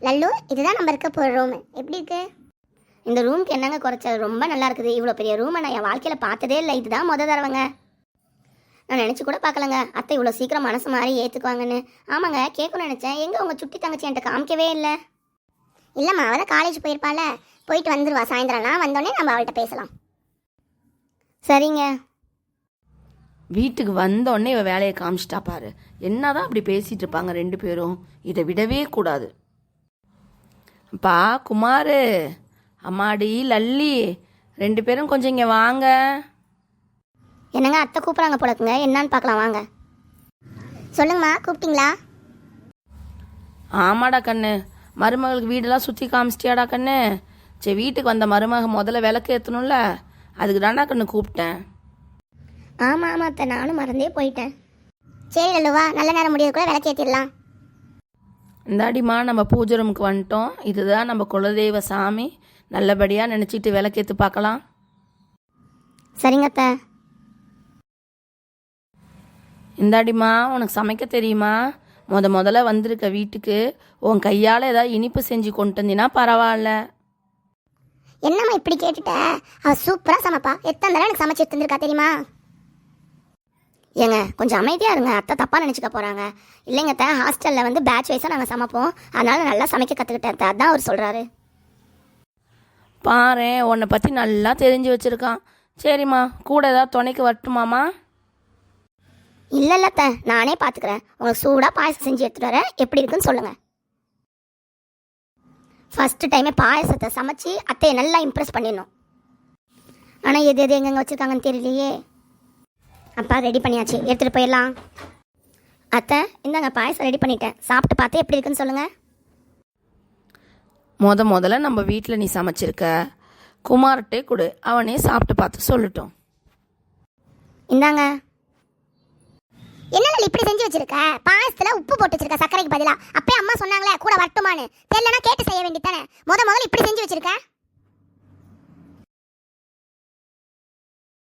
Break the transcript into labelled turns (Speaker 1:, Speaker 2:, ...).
Speaker 1: லல்லு, இதுதான் நம்ம இருக்க போகிற ரூம். எப்படி இருக்கு? இந்த ரூமுக்கு என்னங்க குறைச்சல்? ரொம்ப நல்லா இருக்குது. இவ்வளோ பெரிய ரூமை நான் என் வாழ்க்கையில் பார்த்ததே இல்லை. இதுதான் தடவைங்க. நான் நினச்சி கூட பார்க்கலங்க அத்தை இவ்வளோ சீக்கிரம் மனசு மாதிரி ஏற்றுக்குவாங்கன்னு. ஆமாங்க, கேட்கணும்னு நினச்சேன். எங்கே உங்கள் சுட்டி தங்கச்சி என்கிட்ட காமிக்கவே இல்லை. இல்லைம்மா, அவள் தான் காலேஜ் போயிருப்பாள். போயிட்டு வந்துடுவா சாயந்தரம்லாம். வந்தோடனே நம்ம அவள்கிட்ட பேசலாம். சரிங்க.
Speaker 2: வீட்டுக்கு வந்தோடனே இவ வேலையை காமிச்சிட்டா பாரு. என்னதான் அப்படி பேசிகிட்டு இருப்பாங்க ரெண்டு பேரும். இதை விடவே கூடாது. அப்பா குமார், அம்மாடி லல்லி, ரெண்டு பேரும் கொஞ்சம் இங்கே வாங்க.
Speaker 1: என்னங்க, அத்தை கூப்பிட்றாங்க போலக்குங்க. என்னான்னு பார்க்கலாம் வாங்க. சொல்லுங்கம்மா, கூப்பிட்டீங்களா?
Speaker 2: ஆமாடா கண்ணு, மருமகளுக்கு வீடெல்லாம் சுற்றி காமிச்சிட்டியாடா கண்ணு. சரி, வீட்டுக்கு வந்த மருமக முதல்ல விளக்கு ஏற்றணும்ல, அதுக்கு தாண்டா கண்ணு கூப்பிட்டேன்.
Speaker 1: ஆமாம் அத்தை, நானும் மறந்தே போயிட்டேன். சரி லல்லுவா, நல்ல நேரம் முடியறதுக்குள்ள விளக்கு ஏற்றிடலாம்.
Speaker 2: இந்தாடிம்மா, நம்ம பூஜை ரூமுக்கு வந்துட்டோம். இதுதான் நம்ம குலதெய்வ சாமி. நல்லபடியாக நினச்சிட்டு விளக்கேற்று பார்க்கலாம்.
Speaker 1: சரிங்க அத்தை.
Speaker 2: இந்தாடிம்மா, உனக்கு சமைக்க தெரியுமா? முதல்ல வந்திருக்க வீட்டுக்கு உன் கையால் ஏதாவது இனிப்பு செஞ்சு கொண்டு வந்தீங்கன்னா பரவாயில்ல.
Speaker 1: என்னம்மா இப்படி கேட்டுட்ட? அவள் சூப்பராக சமைப்பா. எத்தனை தடவை எனக்கு சமைச்சு எடுத்துருக்கா தெரியுமா? ஏங்க, கொஞ்சம் அமைதியாக இருங்க. அத்தை தப்பாக நினச்சிக்க போகிறாங்க. இல்லைங்க அத்தை, ஹாஸ்டலில் வந்து பேட்ச் வைஸாக நாங்கள் சமைப்போம். அதனால் நல்லா சமைக்க கற்றுக்கிட்டேன் அத்தை. அதான் அவர் சொல்கிறாரு.
Speaker 2: பாரு, உன்னை பற்றி நல்லா தெரிஞ்சு வச்சுருக்கான். சரிம்மா, கூட ஏதாவது துணைக்கு வரட்டுமாம்மா?
Speaker 1: இல்லை அத்தை, நானே பார்த்துக்கிறேன். உங்களுக்கு சூடாக பாயசம் செஞ்சு எடுத்துகிட்டு வரேன். எப்படி இருக்குன்னு சொல்லுங்கள். ஃபஸ்ட்டு டைமே பாயசத்தை சமைச்சு அத்தையை நல்லா இம்ப்ரெஸ் பண்ணிடணும். ஆனால் எது எது எங்கெங்கே வச்சுருக்காங்கன்னு தெரியலையே. அப்பா ரெடி பண்ணியாச்சு, எடுத்துகிட்டு போயிடலாம். அத்தை இந்தாங்க, பாயசம் ரெடி பண்ணிட்டேன். சாப்பிட்டு பார்த்து எப்படி இருக்குன்னு சொல்லுங்கள்.
Speaker 2: முதல்ல நம்ம வீட்டில் நீ சமைச்சிருக்க, குமார்கிட்டே கொடு, அவனே சாப்பிட்டு பார்த்து சொல்லட்டும்.
Speaker 1: இந்தாங்க. என்ன இப்படி செஞ்சு வச்சிருக்க? பாயசத்துல உப்பு போட்டு வச்சிருக்க சர்க்கரைக்கு பதிலா. அப்பயே அம்மா சொன்னாங்களே கூட வரட்டுமான்னு. தெரியலனா கேட்டு செய்ய வேண்டியதானே. முதல்ல இப்படி செஞ்சு வச்சிருக்க.